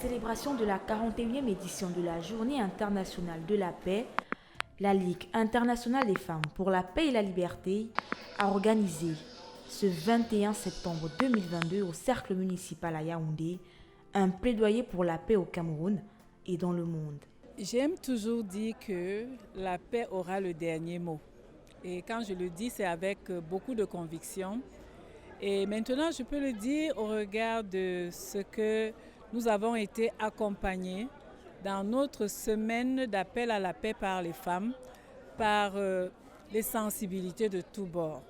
célébration de la 41e édition de la Journée internationale de la paix, la Ligue internationale des femmes pour la paix et la liberté a organisé ce 21 septembre 2022 au Cercle municipal à Yaoundé un plaidoyer pour la paix au Cameroun et dans le monde. J'aime toujours dire que la paix aura le dernier mot. Et quand je le dis, c'est avec beaucoup de conviction. Et maintenant, je peux le dire au regard de ce que nous avons été accompagnés dans notre semaine d'appel à la paix par les femmes, par les sensibilités de tous bords,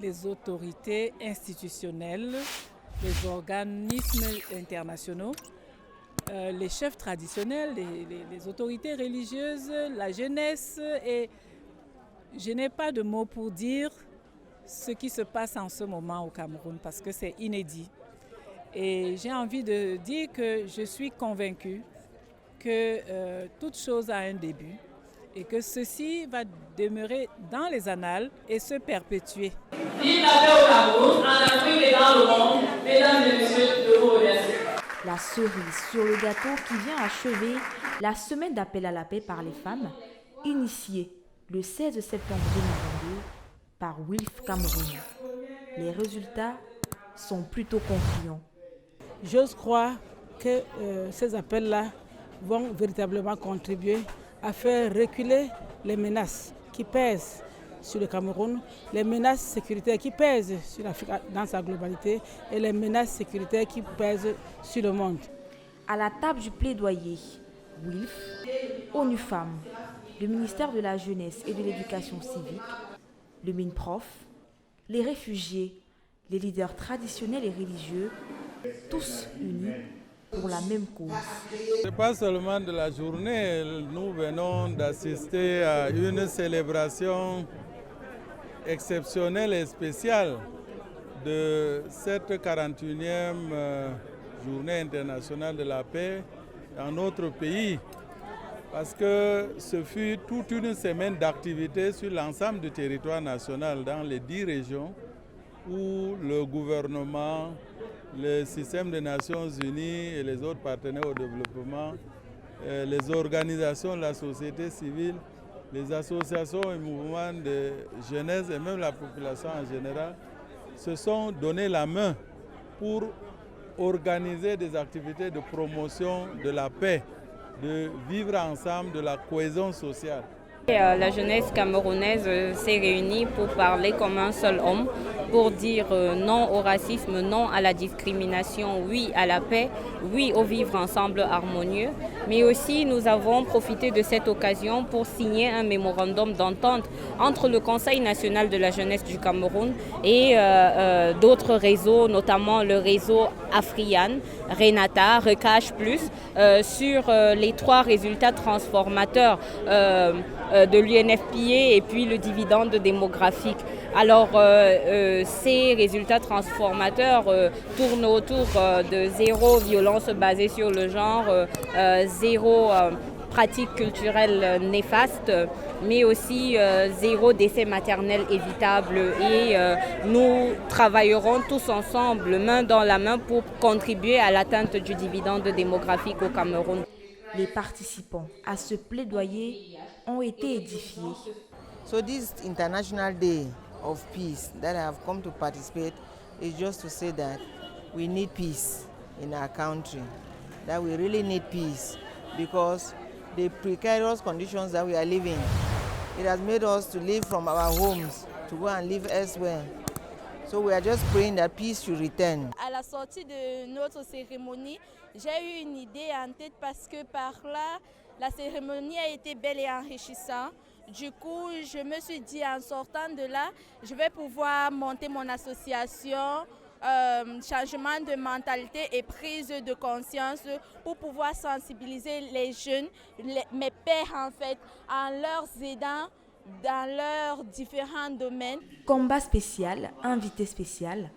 les autorités institutionnelles, les organismes internationaux, les chefs traditionnels, les autorités religieuses, la jeunesse. Et je n'ai pas de mots pour dire ce qui se passe en ce moment au Cameroun parce que c'est inédit. Et j'ai envie de dire que je suis convaincue que toute chose a un début et que ceci va demeurer dans les annales et se perpétuer. Vive la paix au Cameroun, en Afrique et dans le monde, mesdames et messieurs, je vous remercie. La cerise sur le gâteau qui vient achever la semaine d'appel à la paix par les femmes, initiée le 16 septembre 2022 par WILF Cameroun. Les résultats sont plutôt concluants. J'ose croire que ces appels-là vont véritablement contribuer à faire reculer les menaces qui pèsent sur le Cameroun, les menaces sécuritaires qui pèsent sur l'Afrique dans sa globalité et les menaces sécuritaires qui pèsent sur le monde. À la table du plaidoyer, WILF, ONU Femmes, le ministère de la Jeunesse et de l'Éducation civique, le MINPROF, les réfugiés, les leaders traditionnels et religieux, tous unis pour la même cause. Ce n'est pas seulement de la journée, nous venons d'assister à une célébration exceptionnelle et spéciale de cette 41e journée internationale de la paix dans notre pays. Parce que ce fut toute une semaine d'activité sur l'ensemble du territoire national dans les 10 régions où le gouvernement, le système des Nations Unies et les autres partenaires au développement, les organisations de la société civile, les associations et mouvements de jeunesse et même la population en général se sont donné la main pour organiser des activités de promotion de la paix, de vivre ensemble, de la cohésion sociale. La jeunesse camerounaise s'est réunie pour parler comme un seul homme, pour dire non au racisme, non à la discrimination, oui à la paix, oui au vivre ensemble harmonieux. Mais aussi nous avons profité de cette occasion pour signer un mémorandum d'entente entre le Conseil national de la jeunesse du Cameroun et d'autres réseaux, notamment le réseau Afrian, Renata, Recage Plus, sur les 3 résultats transformateurs de l'UNFPA et puis le dividende démographique. Alors ces résultats transformateurs tournent autour de 0 violence basée sur le genre, 0 pratiques culturelles néfastes, mais aussi 0 décès maternel évitable. Et nous travaillerons tous ensemble, main dans la main, pour contribuer à l'atteinte du dividende démographique au Cameroun. Les participants à ce plaidoyer ont été édifiés. So this International Day of Peace that I have come to participate is just to say that we need peace in our country, that we really need peace because the precarious conditions that we are living, it has made us to leave from our homes to go and live elsewhere. So we are just praying that peace should return. À la sortie de notre cérémonie, j'ai eu une idée en tête parce que par là, la cérémonie a été belle et enrichissante. Du coup, je me suis dit en sortant de là, je vais pouvoir monter mon association, changement de mentalité et prise de conscience pour pouvoir sensibiliser les jeunes, mes pairs en fait, en leur aidant dans leurs différents domaines. Combat spécial, invité spécial,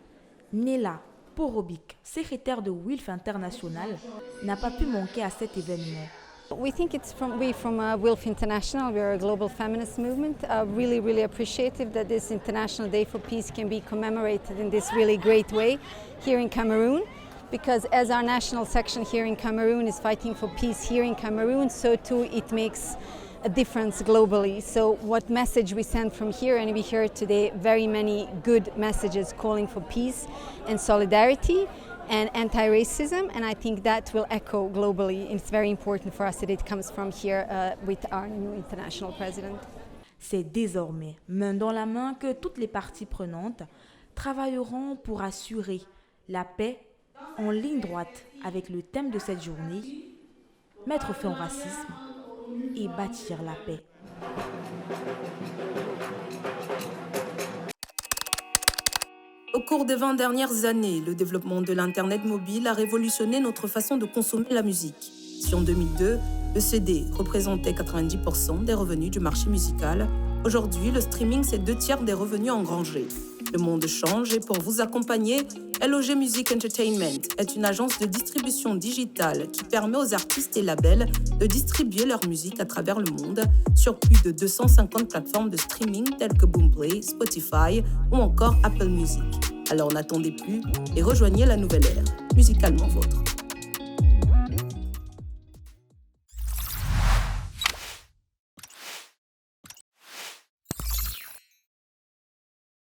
Nela Porobic, secrétaire de WILF International, n'a pas pu manquer à cet événement. We think it's from WILF International. We are a global feminist movement. Really appreciative that this International Day for Peace can be commemorated in this really great way here in Cameroon. because as our national section here in Cameroon is fighting for peace here in Cameroon, so too it makes a difference globally. So what message we send from here, and we heard today very many good messages calling for peace and solidarity and anti-racism, and I think that will echo globally. It's very important for us that it comes from here with our new international president. C'est désormais main dans la main que toutes les parties prenantes travailleront pour assurer la paix en ligne droite avec le thème de cette journée, mettre fin au racisme et bâtir la paix. Au cours des 20 dernières années, le développement de l'Internet mobile a révolutionné notre façon de consommer la musique. Si en 2002, le CD représentait 90% des revenus du marché musical, aujourd'hui, le streaming, c'est 2/3 des revenus engrangés. Le monde change et pour vous accompagner, LOG Music Entertainment est une agence de distribution digitale qui permet aux artistes et labels de distribuer leur musique à travers le monde sur plus de 250 plateformes de streaming telles que Boomplay, Spotify ou encore Apple Music. Alors n'attendez plus et rejoignez la nouvelle ère, musicalement vôtre.